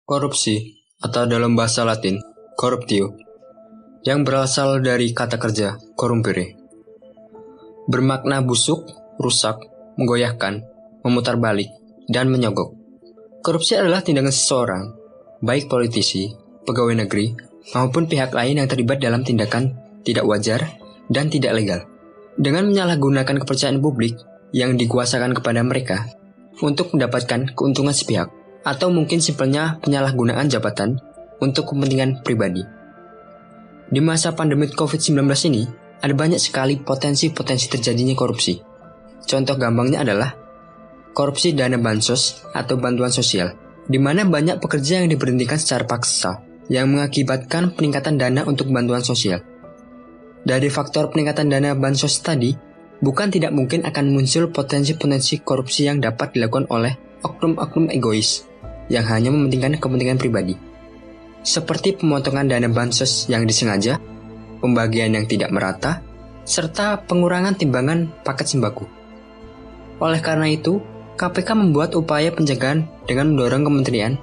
Korupsi, atau dalam bahasa Latin, corruptio, yang berasal dari kata kerja corrumpere, bermakna busuk, rusak, menggoyahkan, memutar balik, dan menyogok. Korupsi adalah tindakan seseorang, baik politisi, pegawai negeri, maupun pihak lain yang terlibat dalam tindakan tidak wajar dan tidak legal, dengan menyalahgunakan kepercayaan publik yang dikuasakan kepada mereka untuk mendapatkan keuntungan sepihak, atau mungkin simpelnya penyalahgunaan jabatan untuk kepentingan pribadi. Di masa pandemi COVID-19 ini, ada banyak sekali potensi-potensi terjadinya korupsi. Contoh gampangnya adalah korupsi dana bansos atau bantuan sosial, di mana banyak pekerja yang diberhentikan secara paksa, yang mengakibatkan peningkatan dana untuk bantuan sosial. Dari faktor peningkatan dana bansos tadi, bukan tidak mungkin akan muncul potensi-potensi korupsi yang dapat dilakukan oleh oknum-oknum egois yang hanya mementingkan kepentingan pribadi, seperti pemotongan dana bansos yang disengaja, pembagian yang tidak merata, serta pengurangan timbangan paket sembako. Oleh karena itu, KPK membuat upaya pencegahan dengan mendorong kementerian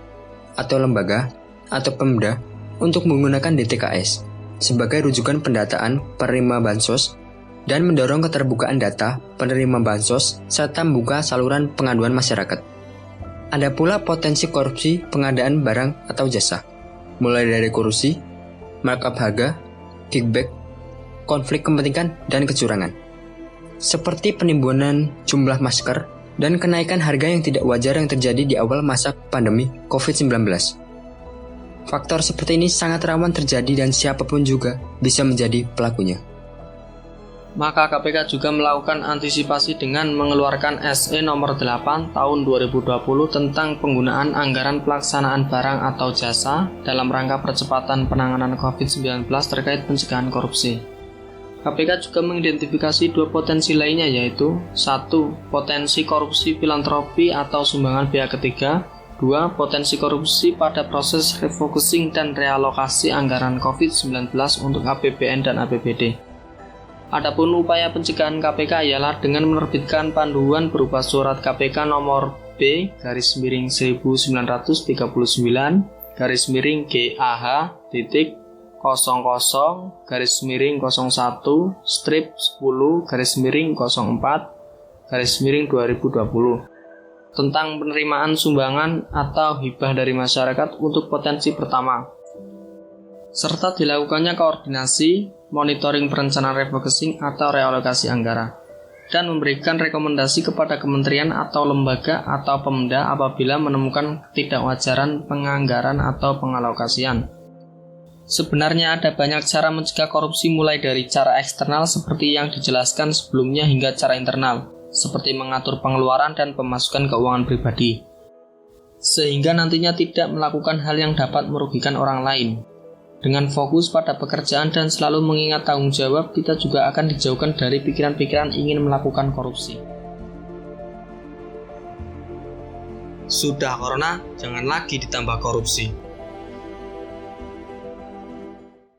atau lembaga atau Pemda untuk menggunakan DTKS sebagai rujukan pendataan penerima bansos dan mendorong keterbukaan data penerima bansos serta membuka saluran pengaduan masyarakat. Ada pula potensi korupsi pengadaan barang atau jasa, mulai dari korupsi, markup harga, kickback, konflik kepentingan, dan kecurangan. Seperti penimbunan jumlah masker dan kenaikan harga yang tidak wajar yang terjadi di awal masa pandemi COVID-19. Faktor seperti ini sangat rawan terjadi dan siapapun juga bisa menjadi pelakunya. Maka KPK juga melakukan antisipasi dengan mengeluarkan SE nomor 8 tahun 2020 tentang penggunaan anggaran pelaksanaan barang atau jasa dalam rangka percepatan penanganan COVID-19 terkait pencegahan korupsi. KPK juga mengidentifikasi dua potensi lainnya, yaitu 1. Potensi korupsi filantropi atau sumbangan pihak ketiga. 2. Potensi korupsi pada proses refocusing dan realokasi anggaran COVID-19 untuk APBN dan APBD. Adapun upaya pencegahan KPK ialah dengan menerbitkan panduan berupa surat KPK nomor B/00-00-00-10/04/2020 tentang penerimaan sumbangan atau hibah dari masyarakat untuk potensi pertama, serta dilakukannya koordinasi, monitoring perencanaan refocusing atau realokasi anggaran, dan memberikan rekomendasi kepada kementerian atau lembaga atau Pemda apabila menemukan ketidakwajaran penganggaran atau pengalokasian. Sebenarnya ada banyak cara mencegah korupsi, mulai dari cara eksternal seperti yang dijelaskan sebelumnya hingga cara internal, seperti mengatur pengeluaran dan pemasukan keuangan pribadi, sehingga nantinya tidak melakukan hal yang dapat merugikan orang lain. Dengan fokus pada pekerjaan dan selalu mengingat tanggung jawab, kita juga akan dijauhkan dari pikiran-pikiran ingin melakukan korupsi. Sudah corona, jangan lagi ditambah korupsi.